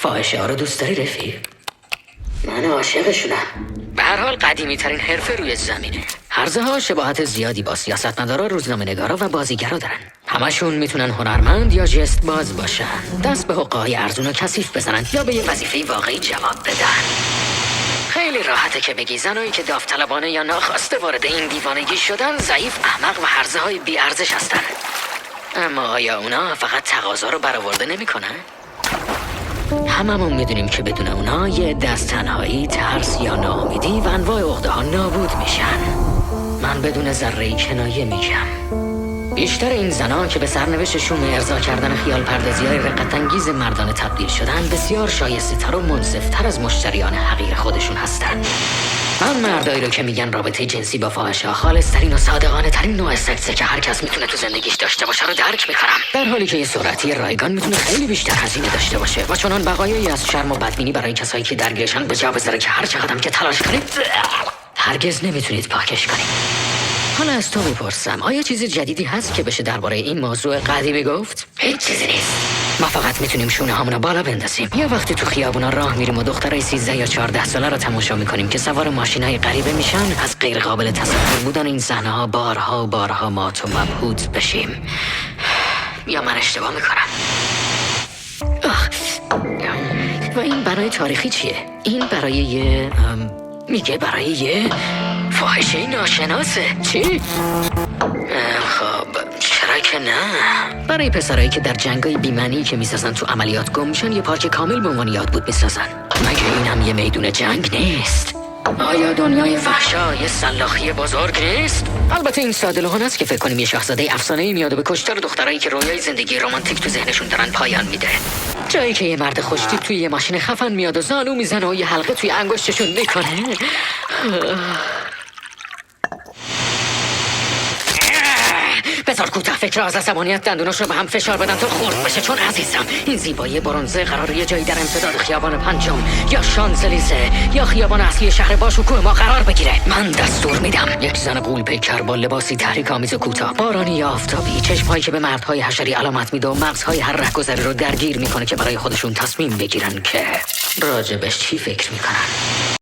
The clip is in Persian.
فاحشه ها رو دوست داری رفیق؟ من عاشقشونم. به هر حال قدیمی ترین حرفه روی زمینه. هرزه ها شباهت زیادی با سیاستمدارا، روزنامه نگارا و بازیگرا دارن. همشون میتونن هنرمند یا جست باز باشن، دست به حقه‌های ارزون و کثیف بزنن یا به یه وظیفه واقعی جواب بدن. خیلی راحته که بگی زنایی که داوطلبانه یا ناخواسته وارد این دیوانگی شدن ضعیف، احمق و هرزه های بی ارزش هستن. اما آیا اونا فقط تقاضا رو برآورده نمیکنن؟ هممون میدونیم که بدون اونا یه دست تنهایی، ترس یا ناامیدی و انواع عقده ها نابود میشن. من بدون ذره کنایه میگم بیشتر این زنان که به سرنوشتشون ارضا کردن خیال پردازی‌های رقت‌انگیز مردانه تبدیل شدن بسیار شایسته‌تر و منصف‌تر از مشتریان حقیر خودشون هستن. من مردایی رو که میگن رابطه جنسی با فاحشه خالص‌ترین و صادقانه ترین نوع سکسه که هر کس میتونه تو زندگیش داشته باشه رو درک میکنم، در حالی که یه سرعتی رایگان میتونه خیلی بیشتر هزینه داشته باشه و چنان بقایایی از شرم و بدبینی برای کسایی که درگیرشن به جا بذاره که هر چقدرم که تلاش کنید هرگز نمیتونید پاکش کنید. حالا از تو میپرسم، آیا چیز جدیدی هست که بشه درباره این موضوع قدیمی گفت؟ هیچ چیزی نیست. ما فقط میتونیم شونه هامونو بالا بندازیم. یا وقتی تو خیابونا راه میریم و دخترای 13 یا 14 ساله رو تماشا میکنیم که سوار ماشینای غریبه میشن، از غیر قابل تصور بودن این صحنه‌ها بارها و بارها مات و مبهوت بشیم. یا من اشتباه میکنم؟ و این برای تاریخی چیه؟ این برای یه میگه برای یه فاحشه ناشناسه. چی؟ خب چرا که نه؟ برای پسرایی که در جنگای بی‌معنی که میسازن تو عملیات گم میشن یه پارک کامل به عنوان یاد بود میسازن. مگه این هم یه میدون جنگ نیست؟ آیا دنیای فحشا یه سلاخی بزرگ نیست؟ البته این ساده لوحانه است که فکر کنیم یه شاهزاده افسانه‌ای میاد و به کشتار دخترایی که رویای زندگی رمانتیک تو ذهنشون دارن پایان میده. جایی که یه مرد خوشتیپ توی یه ماشین خفن میاد و زانو میزنه و یه حلقه توی انگشتشون میکنه. بذار کوتاه فکر از عصبانیت دندوناش رو به هم فشار بدن تا خورد بشه، چون عزیزم این زیبایی برنزه قراره یه جایی در امتداد خیابان پنجم یا شانزلیزه یا خیابان اصلی شهر باشکوه ما قرار بگیره. من دستور میدم یک زن غول پیکر با لباسی تحریک آمیز و کوتاه، بارانی یا آفتابی، چشمهایی که به مردهای حشری علامت میده و مغزهای هر رهگذری رو درگیر میکنه که برای خودشون تصمیم بگیرن که راجبش چی فکر میکنن.